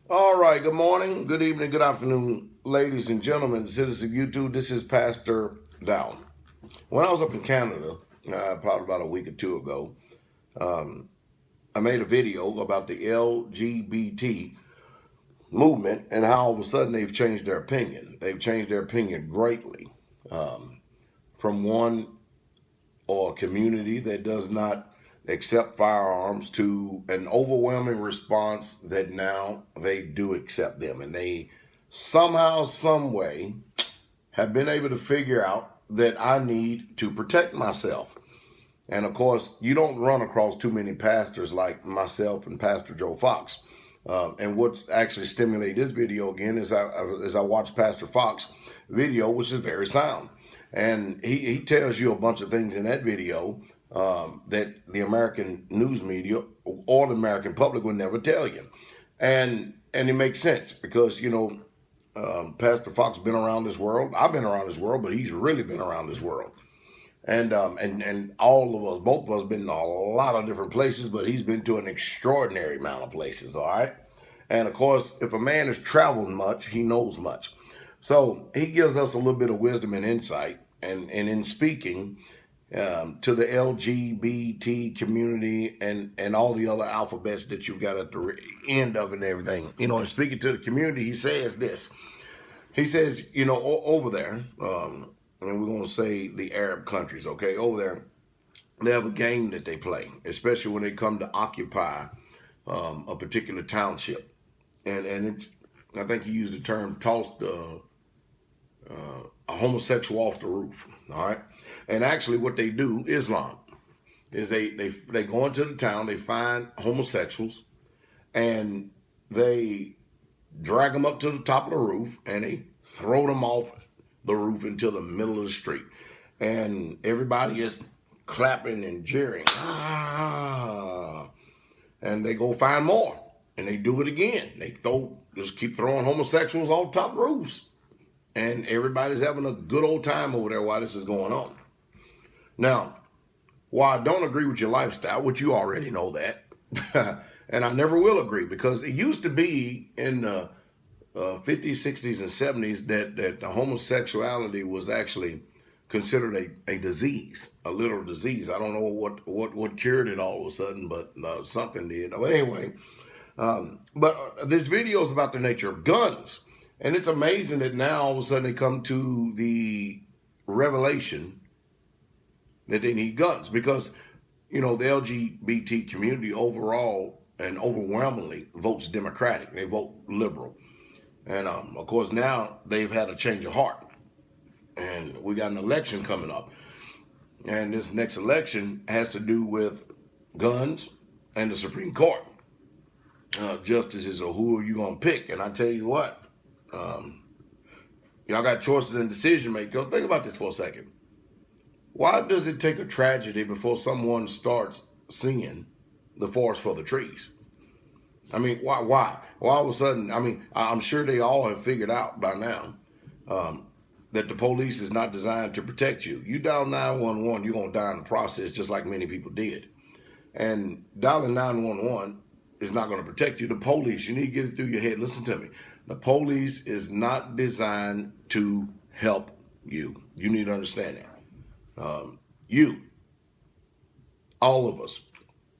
All right, good morning, good evening, good afternoon, ladies and gentlemen, citizens of YouTube. This is Pastor Down. When I was up in Canada, probably about a week or two ago, I made a video about the LGBT movement and how all of a sudden they've changed their opinion. They've changed their opinion greatly from one or a community that does not accept firearms to an overwhelming response that now they do accept them, and they somehow, some way have been able to figure out that I need to protect myself. And of course, you don't run across too many pastors like myself and Pastor Joe Fox. And what's actually stimulated this video again is I watched Pastor Fox video, which is very sound. And he tells you a bunch of things in that video that the American news media or the American public would never tell you. And it makes sense because, Pastor Fox been around this world. I've been around this world, but he's really been around this world. And all of us, both of us, been in a lot of different places, but he's been to an extraordinary amount of places. All right, and of course, if a man has traveled much, he knows much. So he gives us a little bit of wisdom and insight, and in speaking to the LGBT community and all the other alphabets that you've got at the end of it and everything, and speaking to the community, he says this. He says, over there. And we're going to say the Arab countries, okay, over there, they have a game that they play, especially when they come to occupy a particular township. And it's, I think he used the term, toss a homosexual off the roof, all right? And actually what they do, Islam, is they go into the town, they find homosexuals, and they drag them up to the top of the roof, and they throw them off the roof into the middle of the street. And everybody is clapping and jeering. Ah. And they go find more. And they do it again. They just keep throwing homosexuals on top roofs. And everybody's having a good old time over there while this is going on. Now, while I don't agree with your lifestyle, which you already know that, and I never will agree, because it used to be in the 50s, 60s, and 70s that homosexuality was actually considered a disease, a literal disease. I don't know what cured it all of a sudden, but something did. But anyway, but this video is about the nature of guns. And it's amazing that now all of a sudden they come to the revelation that they need guns because, the LGBT community overall and overwhelmingly votes Democratic. They vote liberal. And of course, now they've had a change of heart. And we got an election coming up. And this next election has to do with guns and the Supreme Court. Justices are who are you going to pick? And I tell you what, y'all got choices and decision making. Think about this for a second. Why does it take a tragedy before someone starts seeing the forest for the trees? I mean, why? Well, all of a sudden, I'm sure they all have figured out by now that the police is not designed to protect you. You dial 911, you're going to die in the process, just like many people did. And dialing 911 is not going to protect you. The police, you need to get it through your head. Listen to me. The police is not designed to help you. You need to understand that. All of us,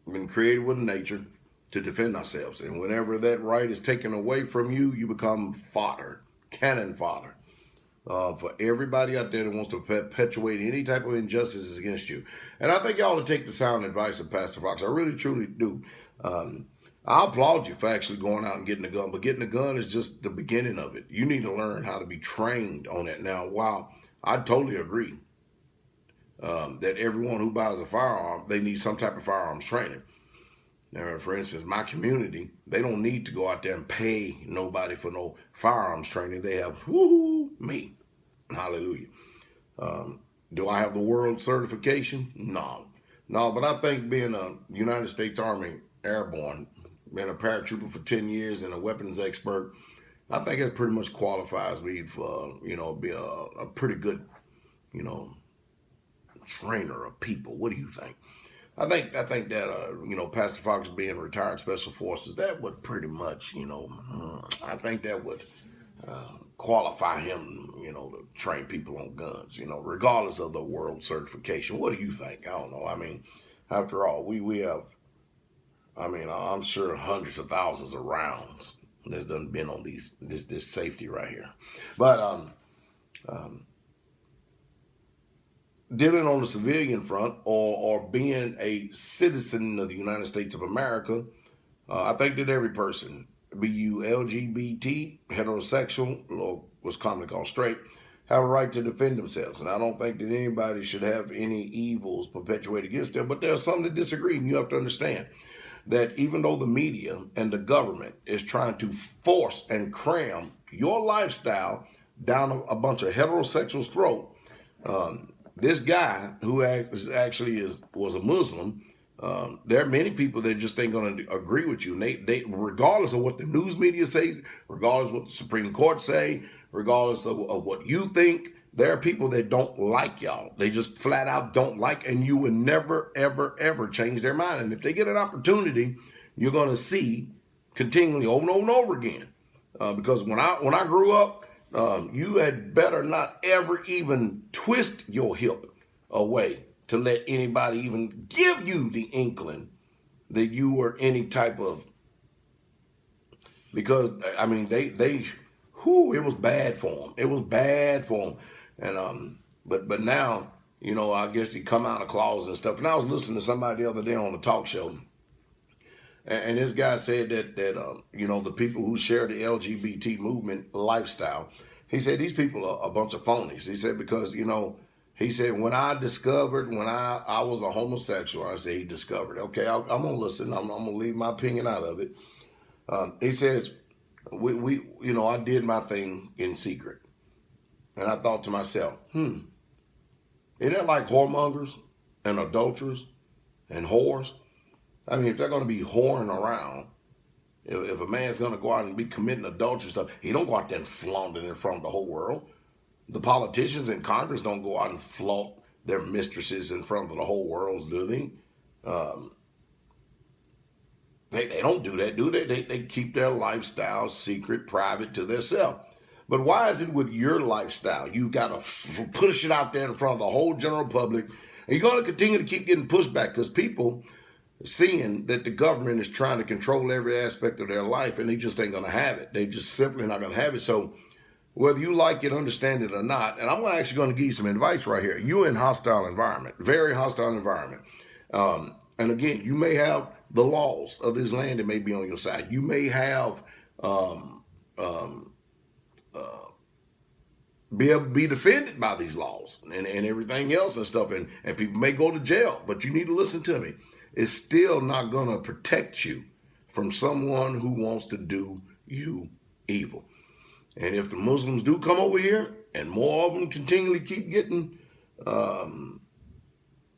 have been created with nature to defend ourselves. And whenever that right is taken away from you, you become fodder, cannon fodder, for everybody out there that wants to perpetuate any type of injustices against you. And I think y'all ought to take the sound advice of Pastor Fox. I really, truly do. I applaud you for actually going out and getting a gun, but getting a gun is just the beginning of it. You need to learn how to be trained on it. Now, while I totally agree that everyone who buys a firearm, they need some type of firearms training. Now, for instance, my community, they don't need to go out there and pay nobody for no firearms training. They have, me. Hallelujah. Do I have the world certification? No. No, but I think being a United States Army Airborne, being a paratrooper for 10 years and a weapons expert, I think it pretty much qualifies me for, be a pretty good, trainer of people. What do you think? I think that Pastor Fox being retired special forces, that would pretty much I think that would qualify him to train people on guns, regardless of the world certification. What do you think? I don't know. I mean, after all, we have, I mean, I'm sure hundreds of thousands of rounds that's done been on this safety right here. But dealing on the civilian front, or being a citizen of the United States of America, I think that every person, be you LGBT, heterosexual, or what's commonly called straight, have a right to defend themselves. And I don't think that anybody should have any evils perpetuated against them. But there are some that disagree, and you have to understand that even though the media and the government is trying to force and cram your lifestyle down a bunch of heterosexuals' throat, this guy who actually was a Muslim, there are many people that just ain't going to agree with you. And they regardless of what the news media say, regardless of what the Supreme Court say, regardless of what you think, there are people that don't like y'all. They just flat out don't like, and you will never, ever, ever change their mind. And if they get an opportunity, you're going to see continually over and over and over again. Because when I grew up, you had better not ever even twist your hip away to let anybody even give you the inkling that you were any type of, because I mean it was bad for them. It was bad for them. And but now, I guess he come out of closet and stuff. And I was listening to somebody the other day on a talk show, and this guy said that the people who share the LGBT movement lifestyle, he said these people are a bunch of phonies. He said because he said when I I was a homosexual, I said he discovered. Okay, I'm gonna listen. I'm gonna leave my opinion out of it. He says I did my thing in secret. And I thought to myself, isn't that like whoremongers and adulterers and whores? I mean, if they're going to be whoring around, if a man's going to go out and be committing adultery stuff, he don't go out there and flaunt it in front of the whole world. The politicians in Congress don't go out and flaunt their mistresses in front of the whole world, do they? They don't do that, do they? They keep their lifestyle secret, private to themselves. But why is it with your lifestyle? You got to push it out there in front of the whole general public. And you're going to continue to keep getting pushback because people seeing that the government is trying to control every aspect of their life, and they just ain't going to have it. They just simply not going to have it. So whether you like it, understand it or not, and I'm actually going to give you some advice right here. You're in hostile environment, very hostile environment. And again, you may have the laws of this land that may be on your side. You may have be able to be defended by these laws and everything else and stuff, and people may go to jail, but you need to listen to me. It's still not going to protect you from someone who wants to do you evil. And if the Muslims do come over here, and more of them continually keep getting the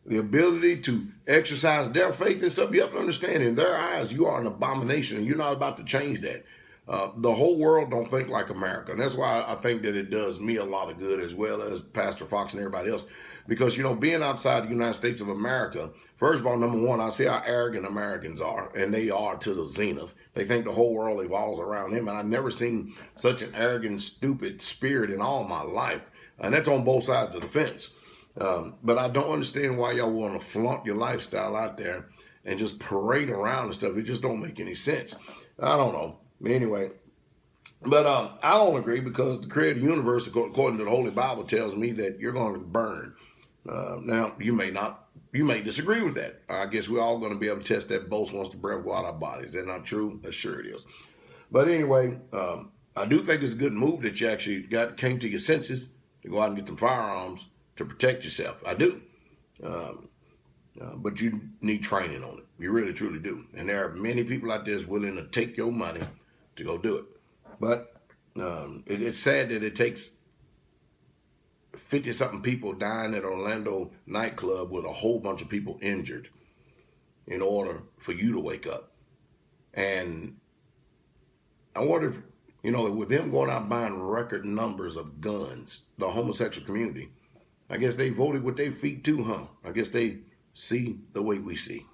ability to exercise their faith and stuff, you have to understand, in their eyes, you are an abomination, and you're not about to change that. The whole world don't think like America. And that's why I think that it does me a lot of good, as well as Pastor Fox and everybody else. Because, being outside the United States of America, first of all, number one, I see how arrogant Americans are, and they are to the zenith. They think the whole world evolves around them, and I've never seen such an arrogant, stupid spirit in all my life. And that's on both sides of the fence. But I don't understand why y'all want to flaunt your lifestyle out there and just parade around and stuff. It just don't make any sense. I don't know. Anyway, but I don't agree, because the creator of the universe, according to the Holy Bible, tells me that you're going to burn. Now, you may disagree with that. I guess we're all going to be able to test that boast once the breath go out our bodies. Is that not true? That's sure it is. But anyway, I do think it's a good move that you actually came to your senses to go out and get some firearms to protect yourself. I do. But you need training on it. You really, truly do. And there are many people out there that's willing to take your money to go do it. But it's sad that it takes 50-something people dying at Orlando nightclub with a whole bunch of people injured in order for you to wake up. And I wonder if, with them going out buying record numbers of guns, the homosexual community, I guess they voted with their feet too, huh? I guess they see the way we see.